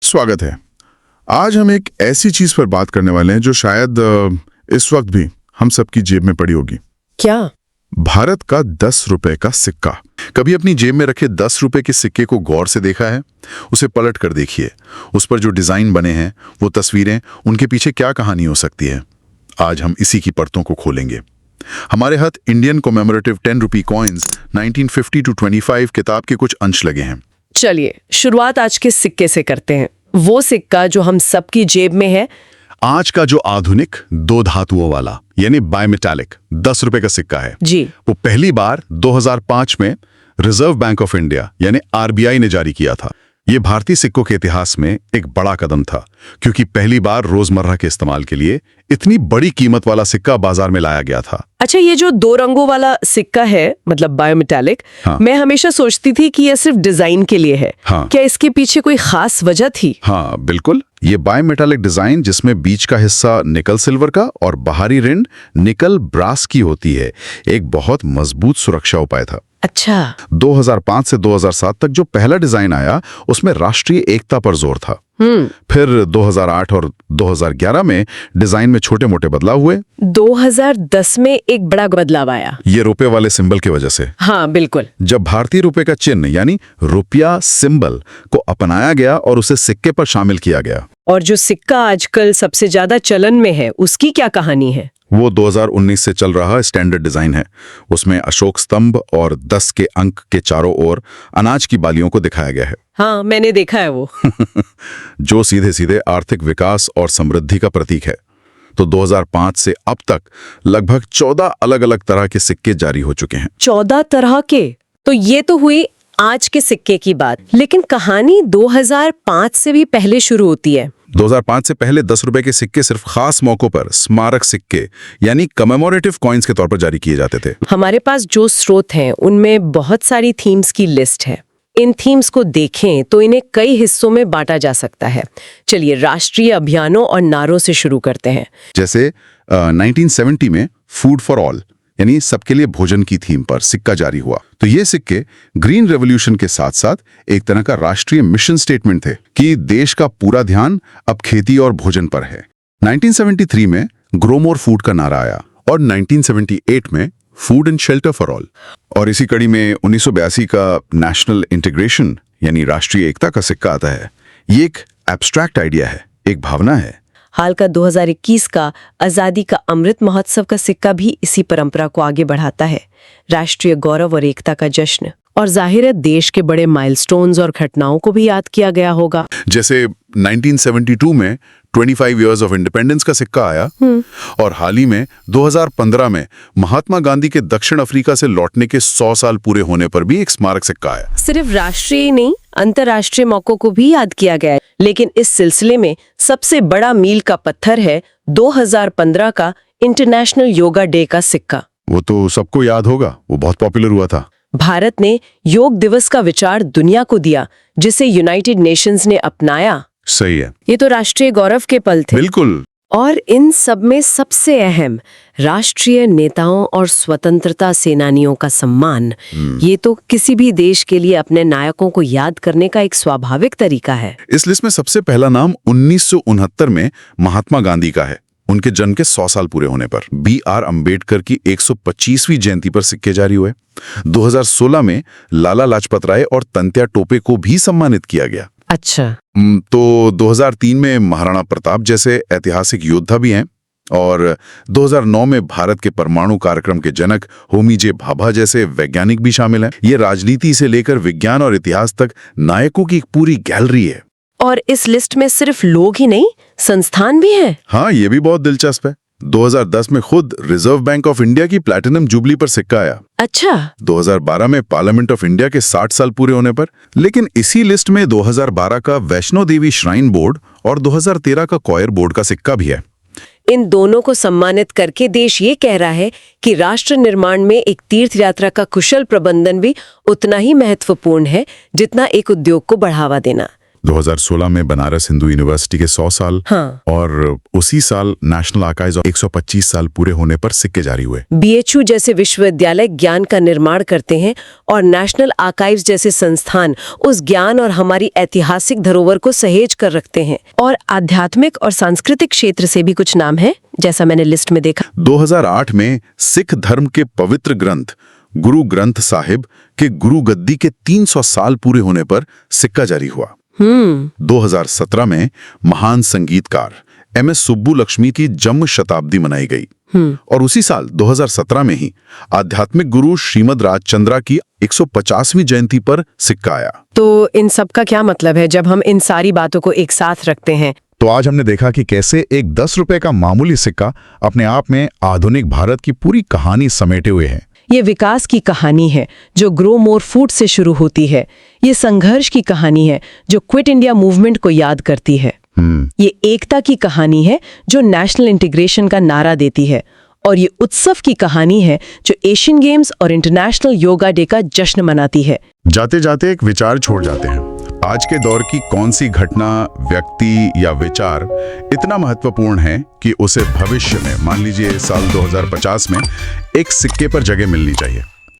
स्वागत है। आज हम एक ऐसी चीज पर बात करने वाले हैं जो शायद इस वक्त भी हम सबकी जेब में पड़ी होगी। क्या? भारत का 10 रुपए का सिक्का। कभी अपनी जेब में रखे 10 रुपए के सिक्के को गौर से देखा है? उसे पलट कर देखिए, उस पर जो डिजाइन बने हैं, वो तस्वीरें, उनके पीछे क्या कहानी हो सकती है। आज हम इसी की परतों को खोलेंगे। हमारे हाथ Indian commemorative 10 rupee coins 1950 to 25 किताब के कुछ अंश लगे हैं। चलिए शुरुआत आज के सिक्के से करते हैं। वो सिक्का जो हम सबकी जेब में है। आज का जो आधुनिक 2 धातुओं वाला यानी बायमेटालिक 10 रुपए का सिक्का है जी, वो पहली बार 2005 में रिजर्व बैंक ऑफ इंडिया यानी आरबीआई ने जारी किया था। ये भारतीय सिक्कों के इतिहास में एक बड़ा कदम था, क्योंकि पहली बार रोजमर्रा के इस्तेमाल के लिए इतनी बड़ी कीमत वाला सिक्का बाजार में लाया गया था। अच्छा, ये जो 2 रंगों वाला सिक्का है, मतलब बायोमेटालिक, हाँ। मैं हमेशा सोचती थी कि यह सिर्फ डिजाइन के लिए है। हाँ। क्या इसके पीछे कोई खास वजह थी? हाँ बिल्कुल, ये बायमेटालिक डिजाइन जिसमें बीच का हिस्सा निकल सिल्वर का और बाहरी रिंड निकल ब्रास की होती है, एक बहुत मजबूत सुरक्षा उपाय था। अच्छा। 2005 से 2007 तक जो पहला डिजाइन आया उसमें राष्ट्रीय एकता पर जोर था। फिर 2008 और 2011 में डिजाइन में छोटे मोटे बदलाव हुए। 2010 में एक बड़ा बदलाव आया, ये रुपए वाले सिंबल की वजह से। हाँ बिल्कुल। जब भारतीय रुपए का चिन्ह यानी रुपया सिंबल को अपनाया गया और उसे सिक्के पर शामिल किया गया। और जो सिक्का आजकल सबसे ज्यादा चलन में है, उसकी क्या कहानी है? वो 2019 से चल रहा स्टैंडर्ड डिजाइन है। उसमें अशोक स्तंभ और 10 के अंक के चारों ओर अनाज की बालियों को दिखाया गया है। हाँ, मैंने देखा है वो। जो सीधे सीधे आर्थिक विकास और समृद्धि का प्रतीक है। तो 2005 से अब तक लगभग 14 अलग अलग तरह के सिक्के जारी हो चुके हैं। 14 तरह के? तो ये तो हुई आज के सिक्के की बात, लेकिन कहानी 2005 से भी पहले शुरू होती है। 2005 से पहले 10 रुपए के सिक्के सिर्फ खास मौकों पर स्मारक सिक्के यानी कमेमोरेटिव कॉइन्स के तौर पर जारी किए जाते थे। हमारे पास जो स्रोत हैं उनमें बहुत सारी थीम्स की लिस्ट है। इन थीम्स को देखें तो इन्हें कई हिस्सों में बांटा जा सकता है। चलिए राष्ट्रीय अभियानों और नारों से शुरू करते हैं। जैसे 1970 में फूड फॉर ऑल यानी सबके लिए भोजन की थीम पर सिक्का जारी हुआ। तो ये सिक्के ग्रीन रेवोल्यूशन के साथ साथ एक तरह का राष्ट्रीय मिशन स्टेटमेंट थे कि देश का पूरा ध्यान अब खेती और भोजन पर है। 1973 में ग्रो मोर फूड का नारा आया और 1978 में food and shelter for all. और इसी कड़ी में 1982 का नेशनल इंटीग्रेशन यानी राष्ट्रीय एकता का सिक्का आता है। ये एक एब्स्ट्रैक्ट आइडिया है, एक भावना है। हाल का 2021 का आजादी का अमृत महोत्सव का सिक्का भी इसी परंपरा को आगे बढ़ाता है। राष्ट्रीय गौरव और एकता का जश्न, और जाहिर है देश के बड़े माइलस्टोन्स और घटनाओं को भी याद किया गया होगा। जैसे 1972 में 25 इयर्स ऑफ इंडिपेंडेंस का सिक्का आया और हाल ही में 2015 में महात्मा गांधी के दक्षिण अफ्रीका से लौटने के 100 साल पूरे होने पर भी एक स्मारक सिक्का आया। सिर्फ राष्ट्रीय नहीं, अंतर्राष्ट्रीय मौकों को भी याद किया गया है। लेकिन इस सिलसिले में सबसे बड़ा मील का पत्थर है 2015 का इंटरनेशनल योगा डे का सिक्का। वो तो सबको याद होगा, वो बहुत पॉपुलर हुआ था। भारत ने योग दिवस का विचार दुनिया को दिया, जिसे यूनाइटेड नेशंस ने अपनाया। सही है, ये तो राष्ट्रीय गौरव के पल थे। बिल्कुल। और इन सब में सबसे अहम राष्ट्रीय नेताओं और स्वतंत्रता सेनानियों का सम्मान। ये तो किसी भी देश के लिए अपने नायकों को याद करने का एक स्वाभाविक तरीका है। इस लिस्ट में सबसे पहला नाम 1969 में महात्मा गांधी का है। उनके जन्म के 100 साल पूरे होने पर BR अम्बेडकर की 125वीं जयंती पर सिक्के जारी हुए। 2016 में लाला लाजपत राय और तंत्या टोपे को भी सम्मानित किया गया। अच्छा। तो 2003 में महाराणा प्रताप जैसे ऐतिहासिक योद्धा भी हैं और 2009 में भारत के परमाणु कार्यक्रम के जनक होमी जे भाभा जैसे वैज्ञानिक भी शामिल हैं। ये राजनीति से लेकर विज्ञान और इतिहास तक नायकों की एक पूरी गैलरी है। और इस लिस्ट में सिर्फ लोग ही नहीं, संस्थान भी हैं। हाँ, ये भी बहुत दिलचस्प है। 2010 में खुद रिजर्व बैंक ऑफ इंडिया की प्लैटिनम जुबली पर सिक्का आया। अच्छा। 2012 में पार्लियामेंट ऑफ इंडिया के 60 साल पूरे होने पर। लेकिन इसी लिस्ट में 2012 का वैष्णो देवी श्राइन बोर्ड और 2013 का कॉयर बोर्ड का सिक्का भी है। इन दोनों को सम्मानित करके देश ये कह रहा है कि राष्ट्र निर्माण में एक तीर्थ यात्रा का कुशल प्रबंधन भी उतना ही महत्वपूर्ण है जितना एक उद्योग को बढ़ावा देना। 2016 में बनारस हिंदू यूनिवर्सिटी के 100 साल हाँ। और उसी साल नेशनल आर्काइव्स 125 साल पूरे होने पर सिक्के जारी हुए। BHU जैसे विश्वविद्यालय ज्ञान का निर्माण करते हैं और नेशनल आर्काइव्स जैसे संस्थान उस ज्ञान और हमारी ऐतिहासिक धरोहर को सहेज कर रखते हैं। और आध्यात्मिक और सांस्कृतिक क्षेत्र से भी कुछ नाम है, जैसा मैंने लिस्ट में देखा। 2008 में सिख धर्म के पवित्र ग्रंथ गुरु ग्रंथ साहिब के गुरु गद्दी के 300 साल पूरे होने पर सिक्का जारी हुआ। 2017 में महान संगीतकार MS सुब्बुलक्ष्मी की जन्म शताब्दी मनाई गई और उसी साल 2017 में ही आध्यात्मिक गुरु श्रीमद राजचंद्रा की 150वीं जयंती पर सिक्का आया। तो इन सब का क्या मतलब है जब हम इन सारी बातों को एक साथ रखते हैं? तो आज हमने देखा कि कैसे एक 10 रुपए का मामूली सिक्का अपने आप में आधुनिक भारत की पूरी कहानी समेटे हुए है। ये विकास की कहानी है जो ग्रो मोर फूड से शुरू होती है। ये संघर्ष की कहानी है जो क्विट इंडिया मूवमेंट को याद करती है। ये एकता की कहानी है जो नेशनल इंटीग्रेशन का नारा देती है। और ये उत्सव की कहानी है जो एशियन गेम्स और इंटरनेशनल योगा डे का जश्न मनाती है। जाते जाते एक विचार छोड़ जाते हैं। आज के दौर की कौन सी घटना, व्यक्ति या विचार इतना महत्वपूर्ण है कि उसे भविष्य में, मान लीजिए साल 2050 में, एक सिक्के पर जगह मिलनी चाहिए?